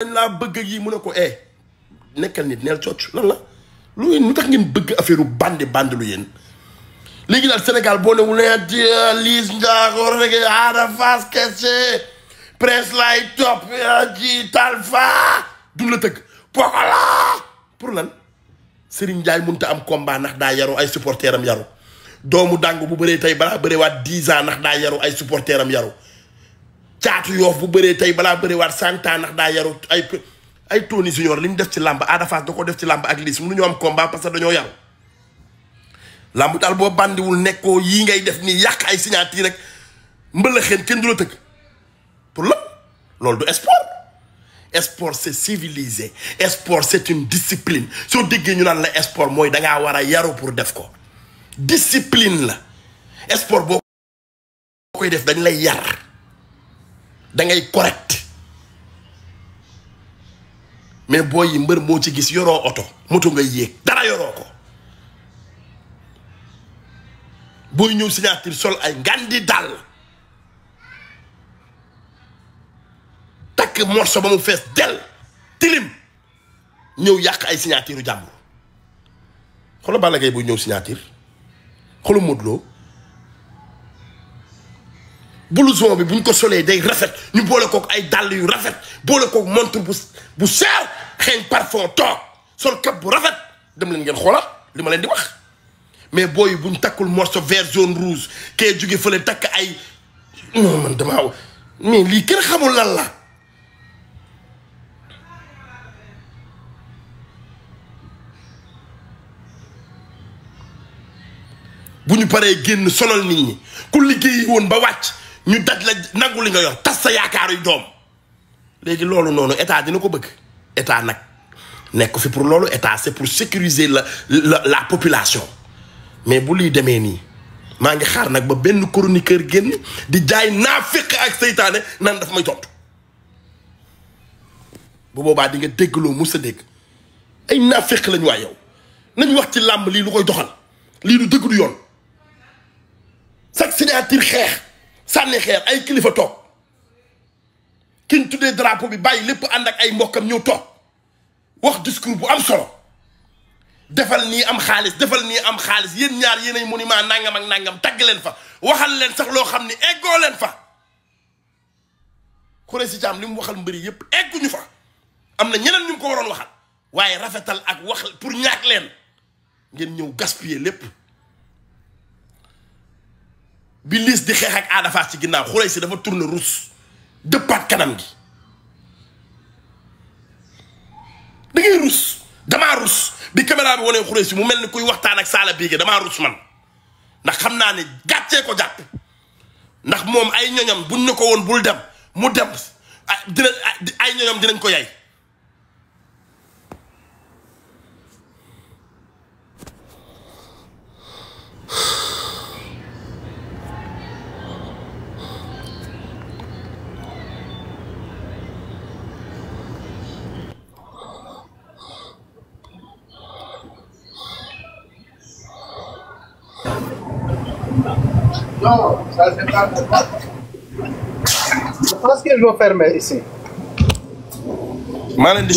dañ laa bëgg yi mu ne ko nekkal nit neel cocc lan la lu tax ngeen bëgg affaire bandi lu yéen léegi daal Sénégal boo newul ne Liss Ndiago rek Ada Fass kese presse lay topp ji Talfa duñ la tëgg Pokola pour lan Serigne Ndiaye mënut a am combat ndax daa yaru ay supporteram yaru doomu dàng bu bëree tey balaa bëree waat 10 ans ndax daa yaru ay supporteram yaru caatu yoof bu bëree tey balaa bëree waat 100 ans ndax daa yaru ay Tony Junior li ñu def ci làmb Ada Fass da ko def ci làmb ak Liss mënuñoo am combat parce que dañoo yaru làmb daal boo bandiwul nekkoo yii ngay def nii yàq ay signature rek mbëlëxeen kenn du la tëgg pour la loolu du sport sport c'est civilisé sport c'est une discipline soo déggee ñu naan la sport mooy dangaa war a yaru pour def ko discipline la sport boo koy def dañ lay yar da ngay correct mais booy yi mbër moo ci gis yoroo oto moto ngay yéeg dara yoroo ko booy ñëw signature sol ay ngandi dàll takk morso ba mu fees del tilim ñëw yàq ay signature jàmbur xoolal Balla Gaye buy ñëw signature xoolal Modou Lo blouson bi buñ ko solee day rafet ñu boole kook ay dàll yu rafet boole kook montre bu seer xeeñ parfum toog sol cap bu rafet dem leen ngeen xoolal li ma leen di wax mais booy buñ takkul morceau vert jaune rouge kee jóge fële takk ay non man damaa mais lii kenn xamul lan la bu ñu paree génn sonal nit ñi ku liggéeyi woon ba wàcc ñu daj la nangu li nga yor tas sa yaakaar yu doom léegi loolu noonu état dina ko bëgg état nag nekk fi pour loolu état c'est pour sécuriser la population mais bu lii demee nii maa ngi xaar nag ba benn chroniqueur génn di jaay naaféq ak seytaane naan daf may tontu bu boobaa di nga déggloo mus a dégg ay naaféq lañu waay yow nañ wax ci làmb lii lu koy doxal lii du dëgg du yoon chaque signature xeex sànni xeer ay kilifa toog kiñ tuddee drapeau bi bàyyi lépp ànd ak ay mbokkam ñëw toog wax discours bu am solo defal nii am xaalis defal nii am xaalis yéen ñaar yéenay monument nangam ak nangam tagg leen fa waxal leen sax loo xam ni eggoo leen fa Khoureyssi Thiam li mu waxal mbëri yépp egguñu fa am na ñeneen ñu ko waroon waxal waaye rafetal ak wax pour ñaak leen ngeen ñëw gaspiller lépp bi Liss di xeex ak Ada Fass ci ginnaaw Khoureyssi dafa tourné rus dëppaat kanam gi da ngay rus damaa rus bi caméra bi wanee Khoureyssi mu mel ni kuy waxtaan ak Sala Bigué damaa rus man ndax xam naa ne gàccee ko jàpp ndax moom ay ñoñam buñ ne ko woon bul dem mu dem dina ay ñoñam dinañ ko yay Non, ça c'est pas normal. Je pense qu'ils vont fermer ici. maa leen di